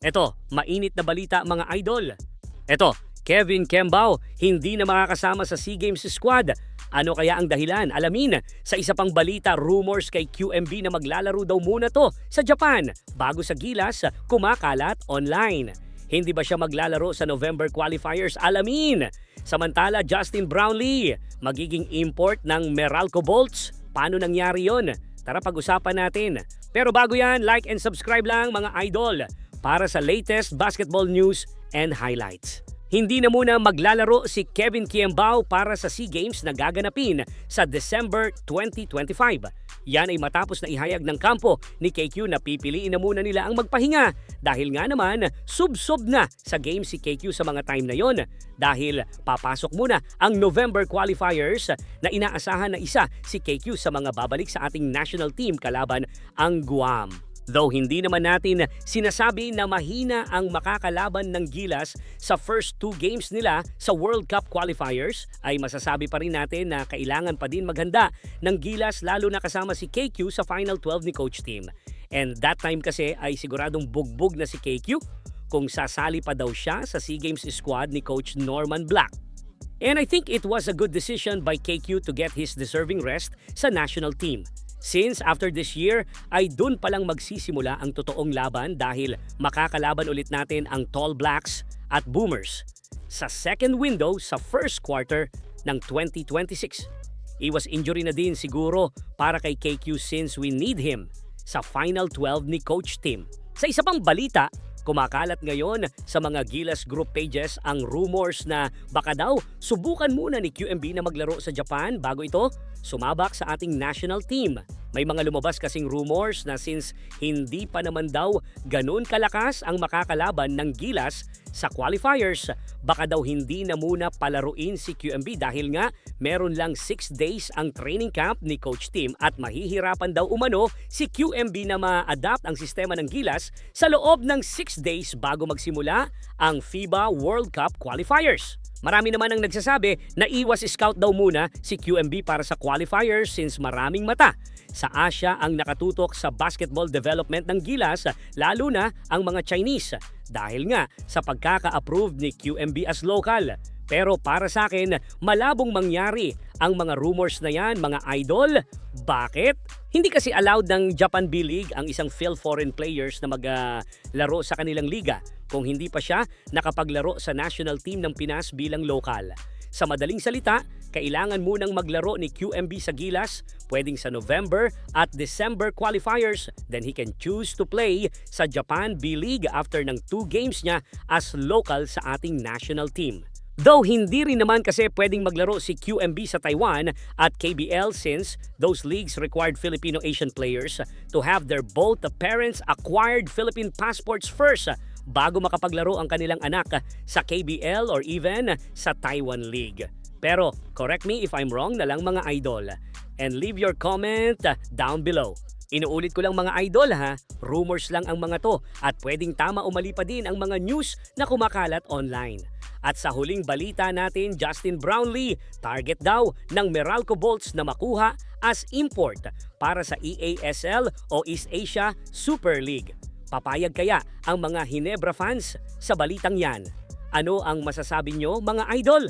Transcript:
Eto, mainit na balita mga idol. Eto, Kevin Kembao hindi na makakasama sa SEA Games squad. Ano kaya ang dahilan? Alamin sa isa pang balita, rumors kay QMB na maglalaro daw muna to sa Japan bago sa Gilas kumakalat online. Hindi ba siya maglalaro sa November qualifiers? Alamin! Samantala, Justin Brownlee, magiging import ng Meralco Bolts. Paano nangyari yon? Tara pag-usapan natin. Pero bago yan, like and subscribe lang mga idol para sa latest basketball news and highlights. Hindi na muna maglalaro si Kevin Kembao para sa SEA Games na gaganapin sa December 2025. Yan ay matapos na ihayag ng kampo ni KQ na pipiliin na muna nila ang magpahinga dahil nga naman sub-sub na sa game si KQ sa mga time na yon dahil papasok muna ang November qualifiers na inaasahan na isa si KQ sa mga babalik sa ating national team kalaban ang Guam. Though hindi naman natin sinasabi na mahina ang makakalaban ng Gilas sa first two games nila sa World Cup qualifiers, ay masasabi pa rin natin na kailangan pa din maghanda ng Gilas lalo na kasama si KQ sa Final 12 ni Coach Tim. And that time kasi ay siguradong bugbog na si KQ kung sasali pa daw siya sa SEA Games squad ni Coach Norman Black. And I think it was a good decision by KQ to get his deserving rest sa national team. Since after this year ay dun palang magsisimula ang totoong laban dahil makakalaban ulit natin ang Tall Blacks at Boomers sa second window sa first quarter ng 2026. Iwas injury na din siguro para kay KQ since we need him sa Final 12 ni Coach Tim. Sa isa pang balita, kumakalat ngayon sa mga Gilas group pages ang rumors na baka daw subukan muna ni QMB na maglaro sa Japan bago ito sumabak sa ating national team. May mga lumabas kasing rumors na since hindi pa naman daw ganun kalakas ang makakalaban ng Gilas sa qualifiers, baka daw hindi na muna palaruin si QMB dahil nga meron lang 6 days ang training camp ni Coach Tim at mahihirapan daw umano si QMB na ma-adapt ang sistema ng Gilas sa loob ng 6 days bago magsimula ang FIBA World Cup qualifiers. Marami naman ang nagsasabi na iwas scout daw muna si QMB para sa qualifiers since maraming mata sa Asia ang nakatutok sa basketball development ng Gilas, lalo na ang mga Chinese dahil nga sa pagkaka-approve ni QMB as local. Pero para sa akin, malabong mangyari ang mga rumors na yan, mga idol. Bakit? Hindi kasi allowed ng Japan B-League ang isang foreign players na maglaro sa kanilang liga kung hindi pa siya nakapaglaro sa national team ng Pinas bilang lokal. Sa madaling salita, kailangan munang maglaro ni QMB sa Gilas, pwedeng sa November at December qualifiers, then he can choose to play sa Japan B-League after ng 2 games niya as local sa ating national team. Though hindi rin naman kasi pwedeng maglaro si QMB sa Taiwan at KBL since those leagues required Filipino-Asian players to have their both parents acquired Philippine passports first bago makapaglaro ang kanilang anak sa KBL or even sa Taiwan League. Pero correct me if I'm wrong na lang mga idol and leave your comment down below. Inuulit ko lang mga idol ha, rumors lang ang mga to at pwedeng tama o mali pa din ang mga news na kumakalat online. At sa huling balita natin, Justin Brownlee, target daw ng Meralco Bolts na makuha as import para sa EASL o East Asia Super League. Papayag kaya ang mga Ginebra fans sa balitang yan? Ano ang masasabi nyo mga idol?